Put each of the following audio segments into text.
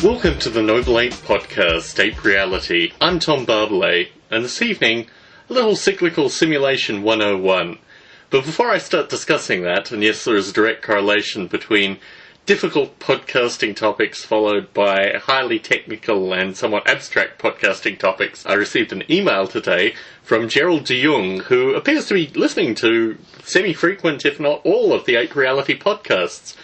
Welcome to the Noble Ape Podcast, Ape Reality. I'm Tom Barbalet, and this evening, a little cyclical simulation 101. But before I start discussing that, and yes, there is a direct correlation between difficult podcasting topics followed by highly technical and somewhat abstract podcasting topics, I received an email today from Gerald de Jong, who appears to be listening to semi-frequent, if not all, of the Ape Reality podcasts.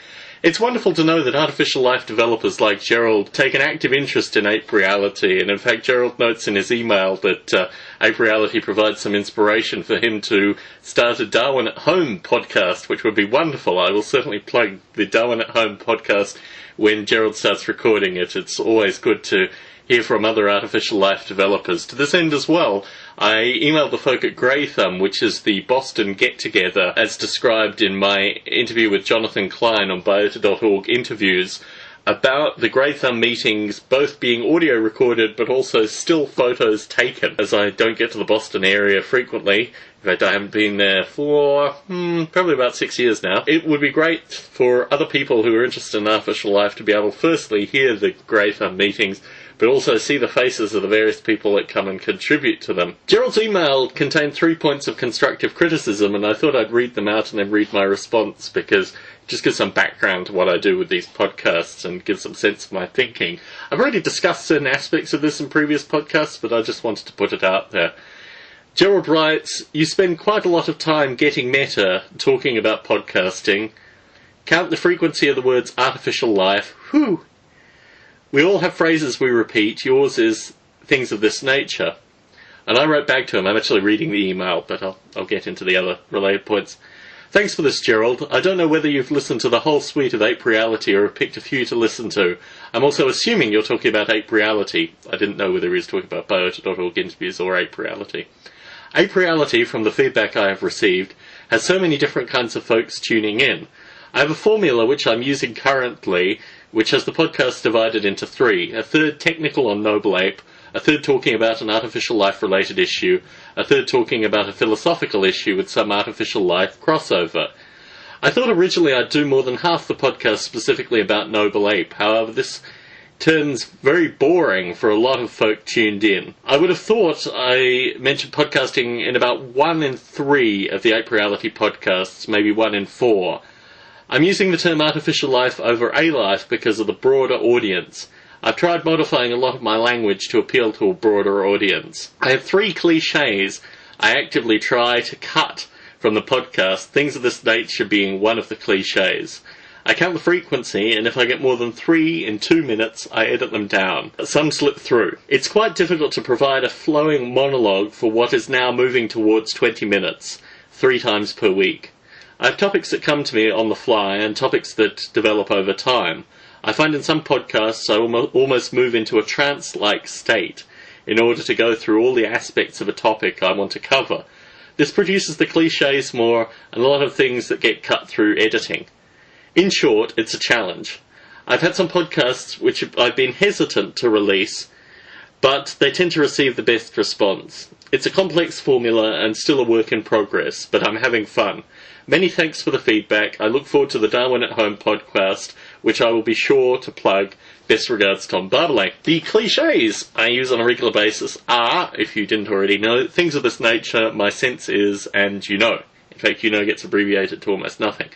It's wonderful to know that artificial life developers like Gerald take an active interest in Ape Reality, and in fact Gerald notes in his email that Ape Reality provides some inspiration for him to start a Darwin at Home podcast, which would be wonderful. I will certainly plug the Darwin at Home podcast when Gerald starts recording it. It's always good to hear from other artificial life developers. To this end as well, I emailed the folk at Grey Thumb, which is the Boston get-together, as described in my interview with Jonathan Klein on Biota.org interviews, about the Grey Thumb meetings both being audio recorded but also still photos taken, as I don't get to the Boston area frequently. In fact, I haven't been there for probably about 6 years now. It would be great for other people who are interested in artificial life to be able to firstly hear the Grey Thumb meetings, but also see the faces of the various people that come and contribute to them. Gerald's email contained 3 points of constructive criticism, and I thought I'd read them out and then read my response, because it just gives some background to what I do with these podcasts and gives some sense of my thinking. I've already discussed certain aspects of this in previous podcasts, but I just wanted to put it out there. Gerald writes, "You spend quite a lot of time getting meta, talking about podcasting. Count the frequency of the words artificial life. Whew. We all have phrases we repeat. Yours is things of this nature." And I wrote back to him. I'm actually reading the email, but I'll get into the other related points. "Thanks for this, Gerald. I don't know whether you've listened to the whole suite of Ape Reality or have picked a few to listen to. I'm also assuming you're talking about Ape Reality." I didn't know whether he was talking about Biota.org interviews or Ape Reality. "Ape Reality, from the feedback I have received, has so many different kinds of folks tuning in. I have a formula which I'm using currently, which has the podcast divided into 3. A third technical on Noble Ape, a third talking about an artificial life related issue, a third talking about a philosophical issue with some artificial life crossover. I thought originally I'd do more than half the podcast specifically about Noble Ape. However, this turns very boring for a lot of folk tuned in. I would have thought I mentioned podcasting in about 1 in 3 of the Ape Reality podcasts, maybe 1 in 4. I'm using the term artificial life over A-life because of the broader audience. I've tried modifying a lot of my language to appeal to a broader audience. I have 3 cliches I actively try to cut from the podcast, things of this nature being one of the cliches. I count the frequency, and if I get more than 3 in 2 minutes, I edit them down. Some slip through. It's quite difficult to provide a flowing monologue for what is now moving towards 20 minutes, 3 times per week. I have topics that come to me on the fly, and topics that develop over time. I find in some podcasts I almost move into a trance-like state in order to go through all the aspects of a topic I want to cover. This produces the cliches more, and a lot of things that get cut through editing. In short, it's a challenge. I've had some podcasts which I've been hesitant to release, but they tend to receive the best response. It's a complex formula and still a work in progress, but I'm having fun. Many thanks for the feedback. I look forward to the Darwin at Home podcast, which I will be sure to plug. Best regards, Tom Barbalet. The cliches I use on a regular basis are, if you didn't already know, things of this nature, my sense is, and you know. In fact, you know gets abbreviated to almost nothing.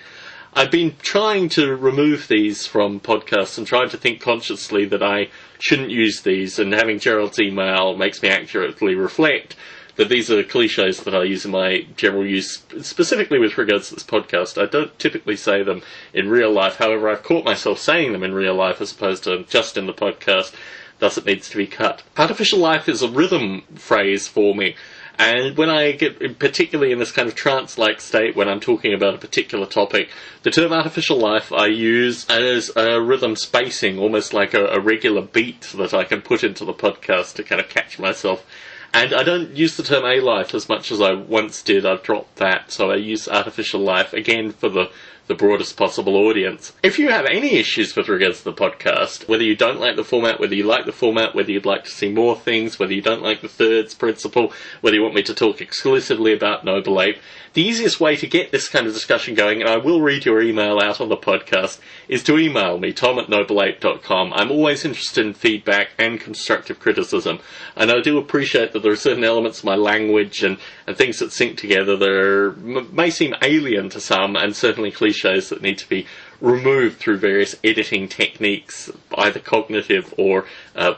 I've been trying to remove these from podcasts and trying to think consciously that I shouldn't use these, and having Gerald's email makes me accurately reflect that these are cliches that I use in my general use, specifically with regards to this podcast. I don't typically say them in real life, however I've caught myself saying them in real life as opposed to just in the podcast, thus it needs to be cut. Artificial life is a rhythm phrase for me, And when I get, particularly in this kind of trance-like state, when I'm talking about a particular topic, the term artificial life I use as a rhythm spacing, almost like a regular beat that I can put into the podcast to kind of catch myself. And I don't use the term A-life as much as I once did. I've dropped that, so I use artificial life, again, for the broadest possible audience. If you have any issues with regards to the podcast, whether you don't like the format, whether you like the format, whether you'd like to see more things, whether you don't like the thirds principle, whether you want me to talk exclusively about Noble Ape, the easiest way to get this kind of discussion going, and I will read your email out on the podcast, is to email me, tom@nobleape.com. I'm always interested in feedback and constructive criticism, and I do appreciate that there are certain elements of my language and things that sync together that may seem alien to some, and certainly cliches that need to be removed through various editing techniques, either cognitive or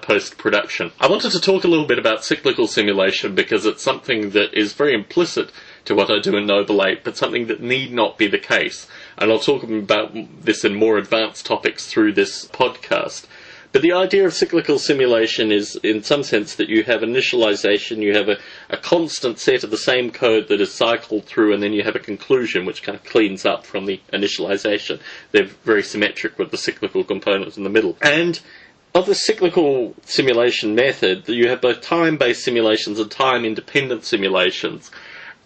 post-production. I wanted to talk a little bit about cyclical simulation because it's something that is very implicit to what I do in Noble Ape, but something that need not be the case. And I'll talk about this in more advanced topics through this podcast. But the idea of cyclical simulation is, in some sense, that you have initialization, you have a constant set of the same code that is cycled through, and then you have a conclusion which kind of cleans up from the initialization. They're very symmetric with the cyclical component in the middle. And of the cyclical simulation method, you have both time-based simulations and time-independent simulations.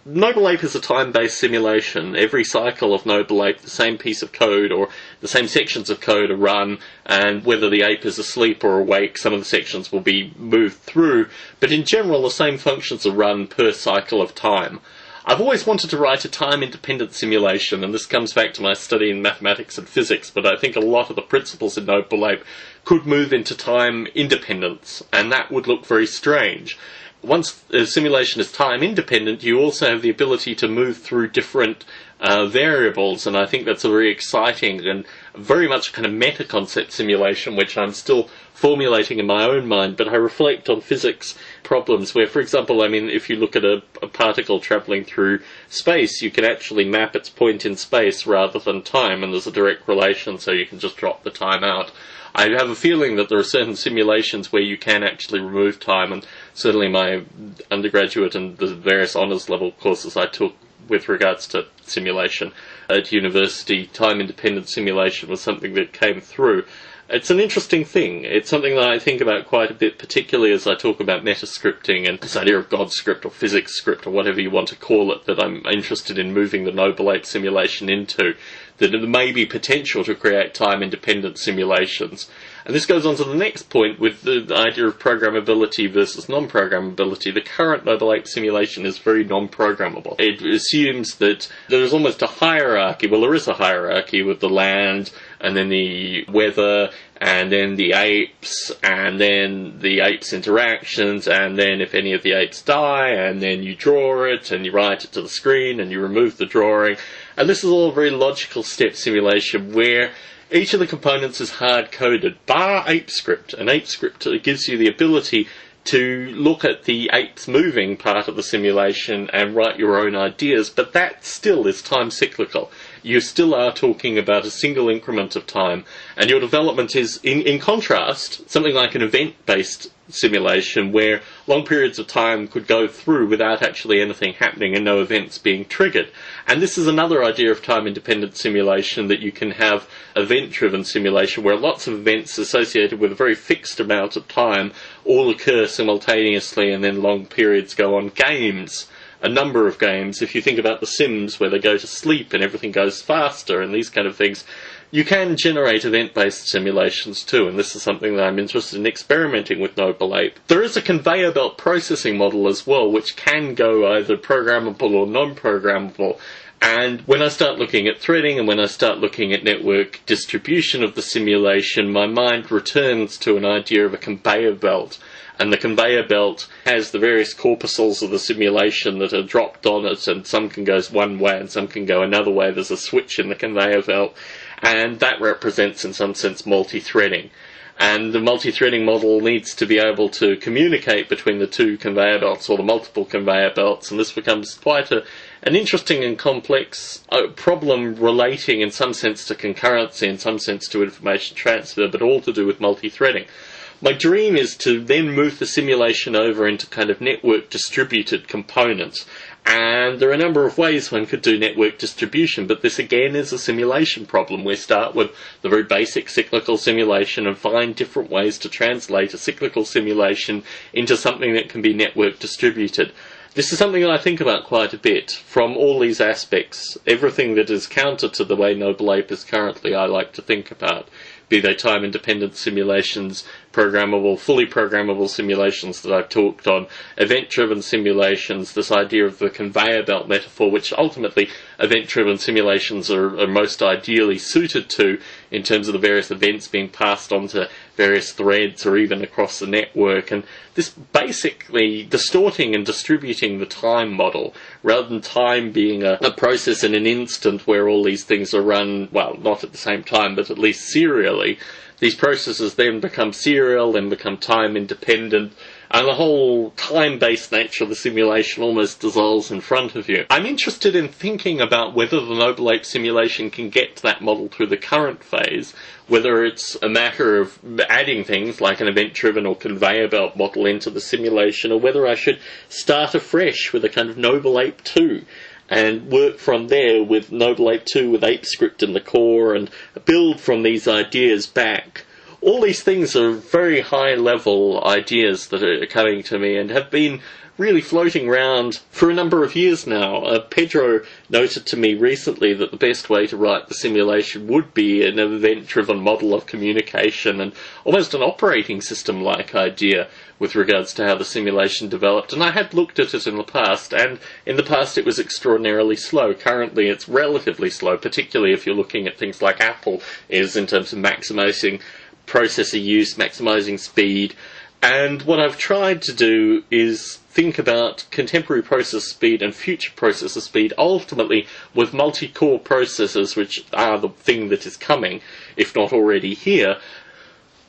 Noble Ape is a time-based simulation. Every cycle of Noble Ape, the same piece of code or the same sections of code are run, and whether the ape is asleep or awake, some of the sections will be moved through, but in general the same functions are run per cycle of time. I've always wanted to write a time-independent simulation, and this comes back to my study in mathematics and physics, but I think a lot of the principles in Noble Ape could move into time independence, and that would look very strange. Once a simulation is time independent, you also have the ability to move through different variables, and I think that's a very exciting and very much a kind of meta-concept simulation, which I'm still formulating in my own mind, but I reflect on physics problems where, for example, I mean, if you look at a particle travelling through space, you can actually map its point in space rather than time, and there's a direct relation, so you can just drop the time out. I have a feeling that there are certain simulations where you can actually remove time, and certainly my undergraduate and the various honours level courses I took with regards to simulation at university, time-independent simulation was something that came through. It's an interesting thing. It's something that I think about quite a bit, particularly as I talk about metascripting and this idea of God script or physics script or whatever you want to call it, that I'm interested in moving the Noble Ape simulation into, that there may be potential to create time-independent simulations. And this goes on to the next point with the idea of programmability versus non-programmability. The current Noble Ape simulation is very non-programmable. It assumes that there's almost a hierarchy. Well, there is a hierarchy with the land, and then the weather, and then the apes, and then the apes' interactions, and then if any of the apes die, and then you draw it, and you write it to the screen, and you remove the drawing. And this is all a very logical step simulation where each of the components is hard-coded, bar ApeScript. And ApeScript gives you the ability to look at the apes moving part of the simulation and write your own ideas, but that still is time cyclical. You still are talking about a single increment of time, and your development is, in contrast, something like an event-based simulation where long periods of time could go through without actually anything happening and no events being triggered. And this is another idea of time-independent simulation, that you can have event-driven simulation where lots of events associated with a very fixed amount of time all occur simultaneously and then long periods go on. Games, a number of games, if you think about The Sims where they go to sleep and everything goes faster and these kind of things, you can generate event-based simulations too, and this is something that I'm interested in experimenting with Noble Ape. There is a conveyor belt processing model as well, which can go either programmable or non-programmable. And when I start looking at threading and when I start looking at network distribution of the simulation, my mind returns to an idea of a conveyor belt. And the conveyor belt has the various corpuscles of the simulation that are dropped on it, and some can go one way and some can go another way. There's a switch in the conveyor belt, and that represents, in some sense, multi-threading. And the multi-threading model needs to be able to communicate between the two conveyor belts or the multiple conveyor belts, and this becomes quite an interesting and complex problem relating in some sense to concurrency, in some sense to information transfer, but all to do with multi-threading. My dream is to then move the simulation over into kind of network distributed components. And there are a number of ways one could do network distribution, but this again is a simulation problem. We start with the very basic cyclical simulation and find different ways to translate a cyclical simulation into something that can be network distributed. This is something I think about quite a bit from all these aspects. Everything that is counter to the way Noble Ape is currently, I like to think about. Be they time-independent simulations, fully programmable simulations that I've talked on, event-driven simulations, this idea of the conveyor belt metaphor, which ultimately event-driven simulations are most ideally suited to in terms of the various events being passed on to various threads or even across the network. And this basically distorting and distributing the time model, rather than time being a process in an instant where all these things are run, well, not at the same time, but at least serially. These processes then become serial, then become time independent, and the whole time-based nature of the simulation almost dissolves in front of you. I'm interested in thinking about whether the Noble Ape simulation can get to that model through the current phase, whether it's a matter of adding things like an event-driven or conveyor belt model into the simulation, or whether I should start afresh with a kind of Noble Ape 2. And work from there with Noble Ape 2 with ApeScript in the core and build from these ideas back. All these things are very high-level ideas that are coming to me and have been really floating around for a number of years now. Pedro noted to me recently that the best way to write the simulation would be an event-driven model of communication and almost an operating system-like idea with regards to how the simulation developed. And I had looked at it in the past, and in the past it was extraordinarily slow. Currently it's relatively slow, particularly if you're looking at things like Apple is in terms of maximising processor use, maximising speed. And what I've tried to do is think about contemporary processor speed and future processor speed, ultimately with multi-core processors, which are the thing that is coming, if not already here.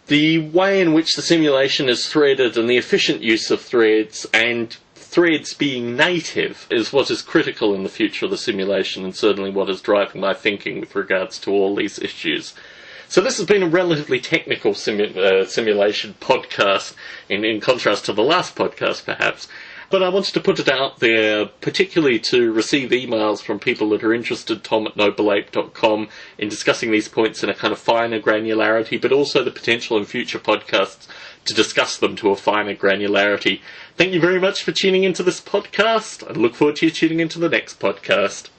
The way in which the simulation is threaded and the efficient use of threads and threads being native is what is critical in the future of the simulation, and certainly what is driving my thinking with regards to all these issues. So this has been a relatively technical simulation podcast, in contrast to the last podcast perhaps. But I wanted to put it out there, particularly to receive emails from people that are interested, tom@nobleape.com, in discussing these points in a kind of finer granularity, but also the potential in future podcasts to discuss them to a finer granularity. Thank you very much for tuning into this podcast. I look forward to you tuning into the next podcast.